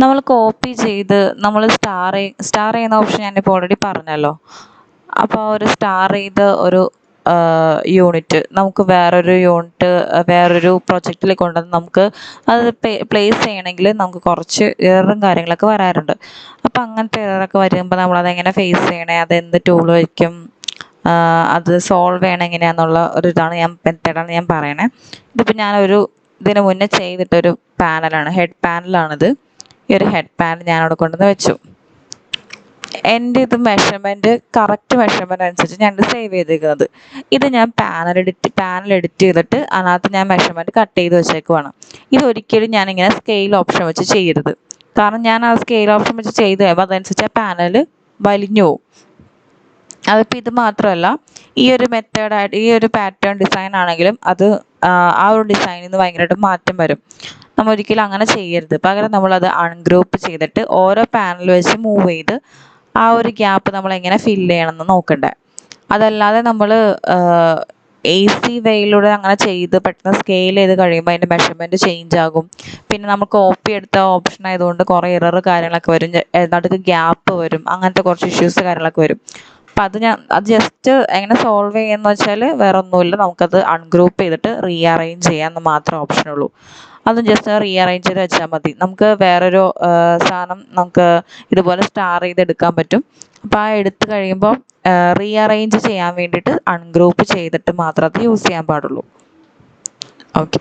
നമ്മൾ കോപ്പി ചെയ്ത് നമ്മൾ സ്റ്റാർ ചെയ്യുന്ന ഓപ്ഷൻ ഞാനിപ്പോൾ ഓൾറെഡി പറഞ്ഞല്ലോ. അപ്പോൾ ഒരു സ്റ്റാർ ചെയ്ത ഒരു യൂണിറ്റ് നമുക്ക് വേറൊരു പ്രൊജക്റ്റിൽ കൊണ്ടുവന്ന് നമുക്ക് അത് പ്ലേസ് ചെയ്യണമെങ്കിൽ നമുക്ക് കുറച്ച് എററും കാര്യങ്ങളൊക്കെ വരാറുണ്ട്. അപ്പോൾ അങ്ങനത്തെ എററൊക്കെ വരുമ്പോൾ നമ്മളതെങ്ങനെ ഫേസ് ചെയ്യണേ, അതെന്ത് ടൂൾ വയ്ക്കും, അത് സോൾവ് ചെയ്യണം എങ്ങനെയാണെന്നുള്ള ഒരു മെത്തേഡാണ് ഞാൻ പറയണേ. ഇതിപ്പോൾ ഇതിന് മുന്നേ ചെയ്തിട്ടൊരു പാനലാണ്, ഹെഡ് പാനലാണിത്. ഈ ഒരു ഹെഡ് പാനൽ ഞാനവിടെ കൊണ്ടുവന്ന് വെച്ചു. എൻ്റെ ഇത് കറക്റ്റ് മെഷർമെൻറ്റ് അനുസരിച്ച് ഞാനിത് സേവ് ചെയ്തേക്കുന്നത്. ഇത് ഞാൻ പാനൽ എഡിറ്റ് ചെയ്തിട്ട് അതിനകത്ത് ഞാൻ മെഷർമെൻറ്റ് കട്ട് ചെയ്ത് വെച്ചേക്കുവാണ്. ഇതൊരിക്കലും ഞാനിങ്ങനെ സ്കെയിൽ ഓപ്ഷൻ വെച്ച് ചെയ്യരുത്. കാരണം ഞാൻ ആ സ്കെയിൽ ഓപ്ഷൻ വെച്ച് ചെയ്ത് കഴിയുമ്പോൾ അതനുസരിച്ച് ആ പാനൽ വലിഞ്ഞു പോകും. അതിപ്പോൾ ഇത് മാത്രമല്ല, ഈ ഒരു പാറ്റേൺ ഡിസൈൻ ആണെങ്കിലും അത് ആ ഒരു ഡിസൈനിൽ നിന്ന് ഭയങ്കരമായിട്ട് മാറ്റം വരും. നമ്മൾ ഒരിക്കലും അങ്ങനെ ചെയ്യരുത്. പകരം നമ്മളത് അൺഗ്രൂപ്പ് ചെയ്തിട്ട് ഓരോ പാനൽ വെച്ച് മൂവ് ചെയ്ത് ആ ഒരു ഗ്യാപ്പ് നമ്മൾ എങ്ങനെ ഫില്ല് ചെയ്യണമെന്ന് നോക്കണ്ടേ. അതല്ലാതെ നമ്മൾ AC വേയിലൂടെ അങ്ങനെ ചെയ്ത് പെട്ടെന്ന് സ്കെയിൽ ചെയ്ത് കഴിയുമ്പോൾ അതിൻ്റെ മെഷർമെൻറ്റ് ചേഞ്ച് ആകും. പിന്നെ നമ്മൾ കോപ്പി എടുത്ത ഓപ്ഷൻ ആയതുകൊണ്ട് കുറേ എറർ കാര്യങ്ങളൊക്കെ വരും, നടുക്ക് ഗ്യാപ്പ് വരും, അങ്ങനത്തെ കുറച്ച് ഇഷ്യൂസ് കാര്യങ്ങളൊക്കെ വരും. അപ്പം അത് ജസ്റ്റ് എങ്ങനെ സോൾവ് ചെയ്യുമെന്ന് വെച്ചാൽ വേറെ ഒന്നുമില്ല, നമുക്കത് അൺഗ്രൂപ്പ് ചെയ്തിട്ട് റീഅറേഞ്ച് ചെയ്യാമെന്ന് മാത്രമേ ഓപ്ഷനുള്ളൂ. അതും ജസ്റ്റ് റീഅറേഞ്ച് ചെയ്ത് വെച്ചാൽ മതി. നമുക്ക് വേറൊരു സാധനം നമുക്ക് ഇതുപോലെ സ്റ്റാർ ചെയ്തെടുക്കാൻ പറ്റും. അപ്പോൾ ആ എടുത്ത് കഴിയുമ്പോൾ റീഅറേഞ്ച് ചെയ്യാൻ വേണ്ടിയിട്ട് അൺഗ്രൂപ്പ് ചെയ്തിട്ട് മാത്രമേ അത് യൂസ് ചെയ്യാൻ പാടുള്ളൂ. ഓക്കെ.